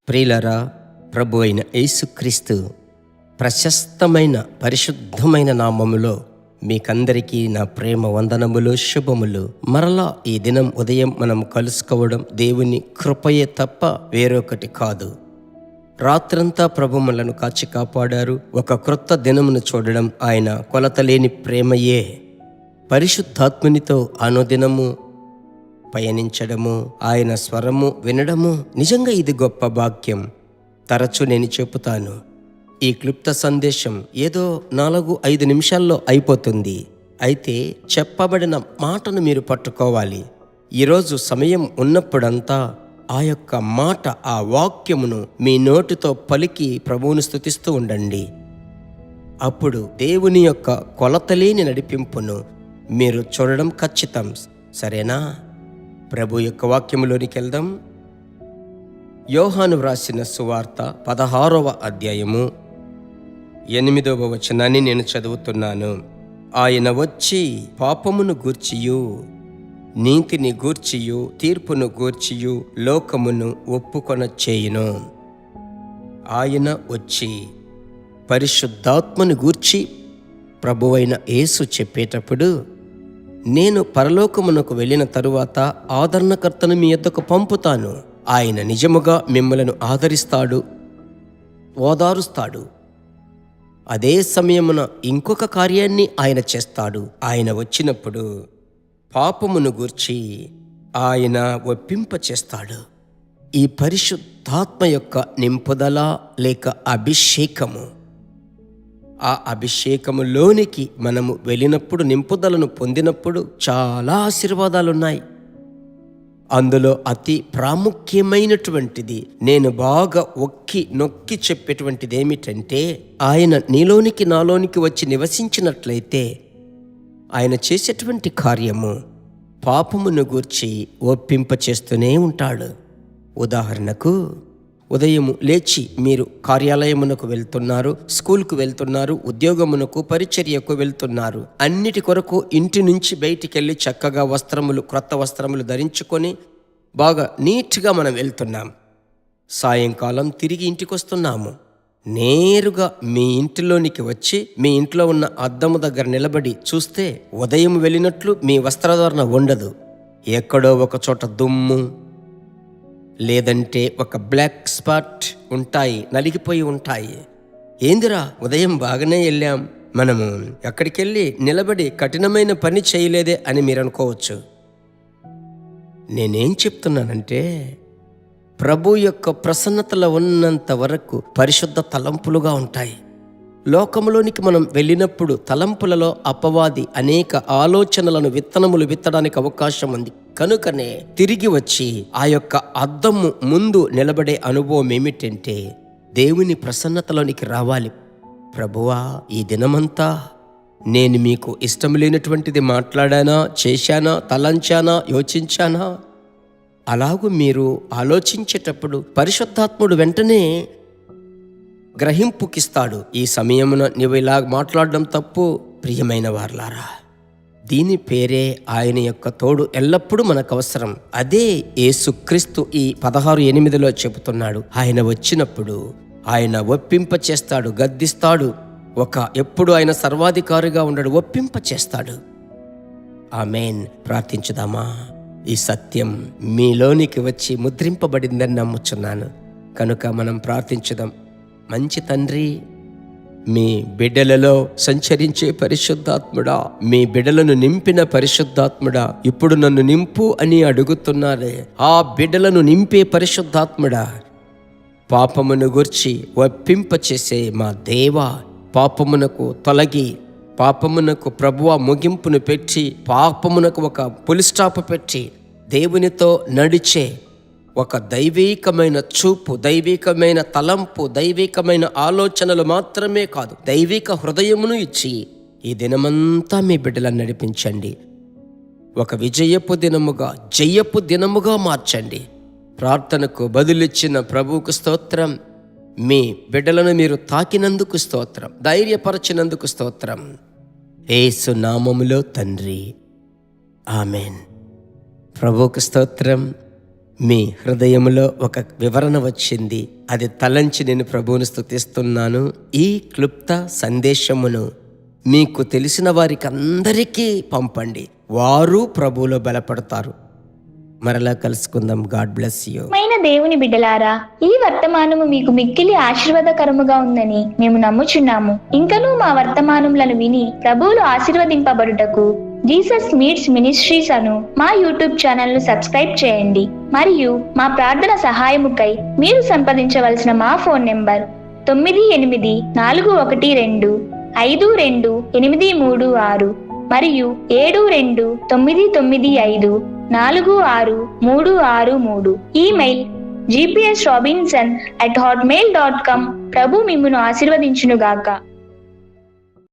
ప్రియులారా, ప్రభు అయిన యేసుక్రీస్తు ప్రశస్తమైన పరిశుద్ధమైన నామములో మీకందరికీ నా ప్రేమ వందనములు, శుభములు. మరలా ఈ దినం ఉదయం మనం కలుసుకోవడం దేవుని కృపయే తప్ప వేరొకటి కాదు. రాత్రంతా ప్రభు మనలను కాచి కాపాడారు. ఒక క్రొత్త దినమును చూడడం ఆయన కొలతలేని ప్రేమయే. పరిశుద్ధాత్మునితో అనుదినము పయనించడము, ఆయన స్వరము వినడము, నిజంగా ఇది గొప్ప భాగ్యం. తరచు నేను చెబుతాను, ఈ క్లుప్త సందేశం ఏదో 4-5 నిమిషాల్లో అయిపోతుంది. అయితే చెప్పబడిన మాటను మీరు పట్టుకోవాలి. ఈరోజు సమయం ఉన్నప్పుడంతా ఆ యొక్క మాట, ఆ వాక్యమును మీ నోటితో పలికి ప్రభువును స్తుతిస్తూ ఉండండి. అప్పుడు దేవుని యొక్క కొలతలేని నడిపింపును మీరు చూడడం ఖచ్చితం. సరేనా? ప్రభు యొక్క వాక్యములోనికి వెళ్దాం. యోహాను వ్రాసిన సువార్త 16వ అధ్యాయము 8వ వచనాన్ని నేను చదువుతున్నాను. ఆయన వచ్చి పాపమును గూర్చియు నీతిని గూర్చియు తీర్పును గూర్చియు లోకమును ఒప్పుకొన చేయును. ఆయన వచ్చి పరిశుద్ధాత్మను గూర్చి ప్రభువైన యేసు చెప్పేటప్పుడు, నేను పరలోకమునకు వెళ్ళిన తరువాత ఆదరణకర్తను మీ యొద్దకు పంపుతాను. ఆయన నిజముగా మిమ్మలను ఆదరిస్తాడు, ఓదారుస్తాడు. అదే సమయమున ఇంకొక కార్యాన్ని ఆయన చేస్తాడు. ఆయన వచ్చినప్పుడు పాపమును గూర్చి ఆయన ఒప్పింప చేస్తాడు. ఈ పరిశుద్ధాత్మ యొక్క నింపుదల లేక అభిషేకము, ఆ అభిషేకములోనికి మనము వెళ్ళినప్పుడు, నింపుదలను పొందినప్పుడు చాలా ఆశీర్వాదాలున్నాయి. అందులో అతి ప్రాముఖ్యమైనటువంటిది, నేను బాగా నొక్కి చెప్పేటువంటిది ఏమిటంటే, ఆయన నీలోనికి నాలోనికి వచ్చి నివసించినట్లయితే ఆయన చేసేటువంటి కార్యము పాపమును గూర్చి ఒప్పింప చేస్తూనే ఉంటాడు. ఉదాహరణకు, ఉదయము లేచి మీరు కార్యాలయమునకు వెళ్తున్నారు, స్కూల్కు వెళ్తున్నారు, ఉద్యోగమునకు, పరిచర్యకు వెళ్తున్నారు. అన్నిటి కొరకు ఇంటి నుంచి బయటికెళ్ళి చక్కగా క్రొత్త వస్త్రములు ధరించుకొని బాగా నీట్గా మనం వెళ్తున్నాం. సాయంకాలం తిరిగి ఇంటికి వస్తున్నాము. నేరుగా మీ ఇంటిలోనికి వచ్చి మీ ఇంట్లో ఉన్న అద్దము దగ్గర నిలబడి చూస్తే ఉదయం వెళ్ళినట్లు మీ వస్త్రధారణ ఉండదు. ఎక్కడో ఒక చోట దుమ్ము, లేదంటే ఒక బ్లాక్ స్పాట్ ఉంటాయి, నలిగిపోయి ఉంటాయి. ఏందిరా, ఉదయం బాగానే వెళ్ళాం, మనము ఎక్కడికెళ్ళి నిలబడి కఠినమైన పని చేయలేదే అని మీరు అనుకోవచ్చు. నేనేం చెప్తున్నానంటే, ప్రభు యొక్క ప్రసన్నతలో ఉన్నంత వరకు పరిశుద్ధ తలంపులుగా ఉంటాయి. లోకంలోనికి మనం వెళ్ళినప్పుడు తలంపులలో అపవాది అనేక ఆలోచనలను, విత్తనములు విత్తడానికి అవకాశం ఉంది. కనుకనే తిరిగి వచ్చి ఆ యొక్క అద్దము ముందు నిలబడే అనుభవం ఏమిటంటే, దేవుని ప్రసన్నతలోనికి రావాలి. ప్రభువా, ఈ దినమంతా నేను మీకు ఇష్టం లేనటువంటిది మాట్లాడానా, చేశానా, తలంచానా, యోచించానా? అలాగూ మీరు ఆలోచించేటప్పుడు పరిశుద్ధాత్ముడు వెంటనే గ్రహింపుకిస్తాడు. ఈ సమయమున నీవు ఇలా మాట్లాడడం తప్పు. ప్రియమైన వారలారా, దీని పేరే ఆయన యొక్క తోడు ఎల్లప్పుడూ మనకు అవసరం. అదే యేసుక్రీస్తు ఈ 16:8 చెబుతున్నాడు. ఆయన వచ్చినప్పుడు ఆయన ఒప్పింప చేస్తాడు, గద్దిస్తాడు. ఎప్పుడు ఆయన సర్వాధికారిగా ఉండడు, ఒప్పింప చేస్తాడు. ఆమేన్. ప్రార్థించుదామా? ఈ సత్యం మీలోనికి వచ్చి ముద్రింపబడిందని నమ్ముచున్నాను. కనుక మనం ప్రార్థించుదాం. మంచి తండ్రి, మీ బిడ్డలలో సంచరించే పరిశుద్ధాత్ముడా, మీ బిడ్డలను నింపిన పరిశుద్ధాత్ముడా, ఇప్పుడు నన్ను నింపు అని అడుగుతున్నారే, ఆ బిడ్డలను నింపే పరిశుద్ధాత్ముడా, పాపమును గూర్చి ఒప్పింప చేసే మా దేవా, పాపమునకు తొలగి, పాపమునకు ప్రభువా ముగింపును పెట్టి, పాపమునకు ఒక పులి స్టాప్ పెట్టి దేవునితో నడిచే ఒక దైవికమైన చూపు, దైవికమైన తలంపు, దైవికమైన ఆలోచనలు మాత్రమే కాదు, దైవిక హృదయమును ఇచ్చి ఈ దినమంతా మీ బిడ్డలను నడిపించండి. ఒక విజయపు దినముగా, జయపు దినముగా మార్చండి. ప్రార్థనకు బదులిచ్చిన ప్రభువుకు స్తోత్రం. మీ బిడ్డలను మీరు తాకినందుకు స్తోత్రం, ధైర్యపరచినందుకు స్తోత్రం. యేసు నామములో తండ్రి, ఆమెన్. ప్రభువుకు స్తోత్రం. మీ హృదయంలో ఒక వివరణ వచ్చింది. అది తలంచి నేను ప్రభువుని స్తుతిస్తున్నాను. ఈ క్లుప్త సందేశమును మీకు తెలిసిన వారికి అందరికీ పంపండి. వారు ప్రభువులో బలపడతారు. మరలా కలుసుకుందాం. God bless you. దేవుని బిడ్డలారా, ఈ వర్తమానము మీకు మిక్కిలి ఆశీర్వాదకరముగా ఉందని మేము నమ్ముచున్నాము. ఇంకనూ మా వర్తమానములను విని ప్రభువులు ఆశీర్వదింపబడుటకు జీసస్ మీట్స్ మినిస్ట్రీస్ అను మా యూట్యూబ్ ఛానల్ ను సబ్స్క్రైబ్ చేయండి. మరియు మా ప్రార్థన సహాయముకై మీరు సంప్రదించవలసిన మా ఫోన్ నెంబర్ 9841425236 మరియు 72954636. Email gpsrobinson@hotmail.com. ప్రభు మిమ్మును ఆశీర్వదించునుగాక.